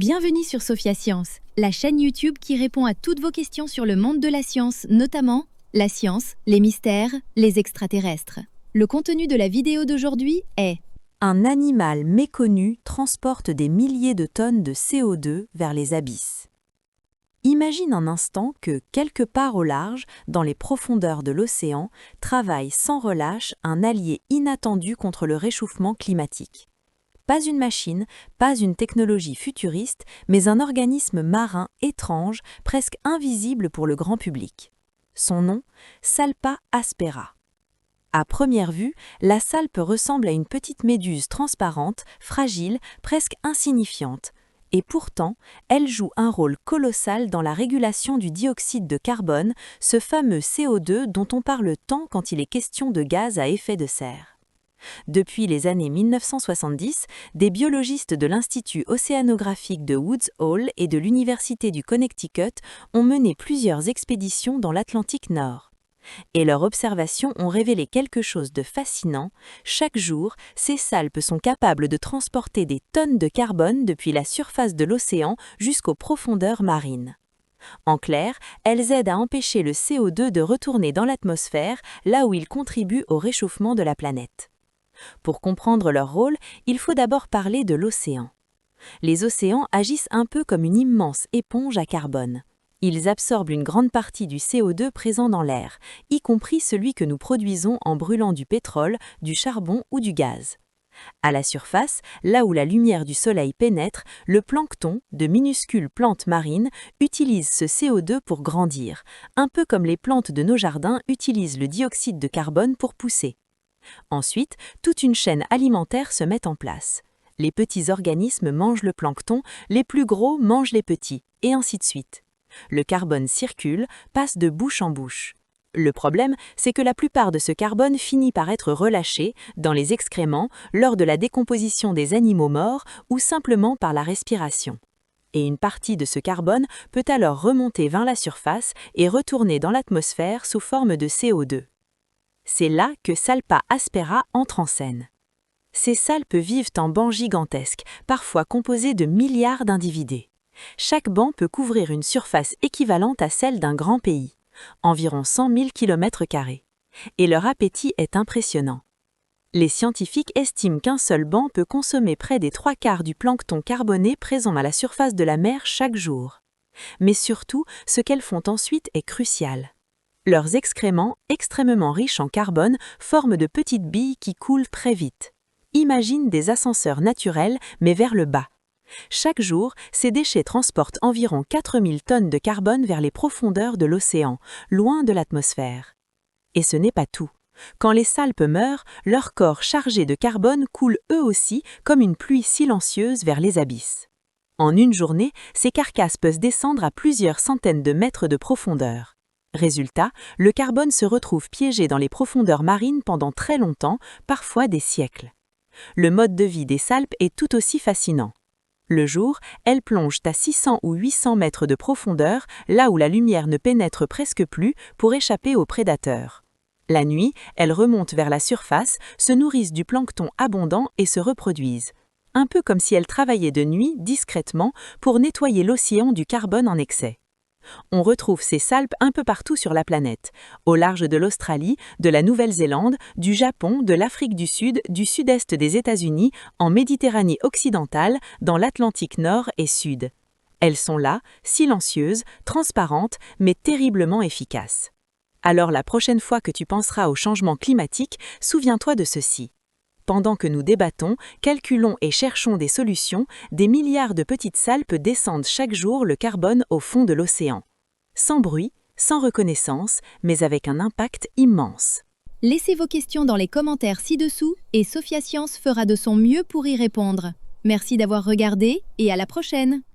Bienvenue sur Sophia Science, la chaîne YouTube qui répond à toutes vos questions sur le monde de la science, notamment la science, les mystères, les extraterrestres. Le contenu de la vidéo d'aujourd'hui est: un animal méconnu transporte des milliers de tonnes de CO2 vers les abysses. Imagine un instant que, quelque part au large, dans les profondeurs de l'océan, travaille sans relâche un allié inattendu contre le réchauffement climatique. Pas une machine, pas une technologie futuriste, mais un organisme marin étrange, presque invisible pour le grand public. Son nom, Salpa aspera. À première vue, la salpe ressemble à une petite méduse transparente, fragile, presque insignifiante. Et pourtant, elle joue un rôle colossal dans la régulation du dioxyde de carbone, ce fameux CO2 dont on parle tant quand il est question de gaz à effet de serre. Depuis les années 1970, des biologistes de l'Institut océanographique de Woods Hole et de l'Université du Connecticut ont mené plusieurs expéditions dans l'Atlantique Nord. Et leurs observations ont révélé quelque chose de fascinant. Chaque jour, ces salpes sont capables de transporter des tonnes de carbone depuis la surface de l'océan jusqu'aux profondeurs marines. En clair, elles aident à empêcher le CO2 de retourner dans l'atmosphère, là où il contribue au réchauffement de la planète. Pour comprendre leur rôle, il faut d'abord parler de l'océan. Les océans agissent un peu comme une immense éponge à carbone. Ils absorbent une grande partie du CO2 présent dans l'air, y compris celui que nous produisons en brûlant du pétrole, du charbon ou du gaz. À la surface, là où la lumière du soleil pénètre, le plancton, de minuscules plantes marines, utilise ce CO2 pour grandir, un peu comme les plantes de nos jardins utilisent le dioxyde de carbone pour pousser. Ensuite, toute une chaîne alimentaire se met en place. Les petits organismes mangent le plancton, les plus gros mangent les petits, et ainsi de suite. Le carbone circule, passe de bouche en bouche. Le problème, c'est que la plupart de ce carbone finit par être relâché dans les excréments, lors de la décomposition des animaux morts ou simplement par la respiration. Et une partie de ce carbone peut alors remonter vers la surface et retourner dans l'atmosphère sous forme de CO2. C'est là que Salpa aspera entre en scène. Ces salpes vivent en bancs gigantesques, parfois composés de milliards d'individus. Chaque banc peut couvrir une surface équivalente à celle d'un grand pays, environ 100 000 km². Et leur appétit est impressionnant. Les scientifiques estiment qu'un seul banc peut consommer près des 3/4 du plancton carboné présent à la surface de la mer chaque jour. Mais surtout, ce qu'elles font ensuite est crucial. Leurs excréments, extrêmement riches en carbone, forment de petites billes qui coulent très vite. Imagine des ascenseurs naturels, mais vers le bas. Chaque jour, ces déchets transportent environ 4000 tonnes de carbone vers les profondeurs de l'océan, loin de l'atmosphère. Et ce n'est pas tout. Quand les salpes meurent, leurs corps chargés de carbone coulent eux aussi comme une pluie silencieuse vers les abysses. En une journée, ces carcasses peuvent descendre à plusieurs centaines de mètres de profondeur. Résultat, le carbone se retrouve piégé dans les profondeurs marines pendant très longtemps, parfois des siècles. Le mode de vie des salpes est tout aussi fascinant. Le jour, elles plongent à 600 ou 800 mètres de profondeur, là où la lumière ne pénètre presque plus, pour échapper aux prédateurs. La nuit, elles remontent vers la surface, se nourrissent du plancton abondant et se reproduisent. Un peu comme si elles travaillaient de nuit, discrètement, pour nettoyer l'océan du carbone en excès. On retrouve ces salpes un peu partout sur la planète, au large de l'Australie, de la Nouvelle-Zélande, du Japon, de l'Afrique du Sud, du sud-est des États-Unis, en Méditerranée occidentale, dans l'Atlantique Nord et Sud. Elles sont là, silencieuses, transparentes, mais terriblement efficaces. Alors la prochaine fois que tu penseras au changement climatique, souviens-toi de ceci. Pendant que nous débattons, calculons et cherchons des solutions, des milliards de petites salpes descendent chaque jour le carbone au fond de l'océan. Sans bruit, sans reconnaissance, mais avec un impact immense. Laissez vos questions dans les commentaires ci-dessous et Sophia Science fera de son mieux pour y répondre. Merci d'avoir regardé et à la prochaine!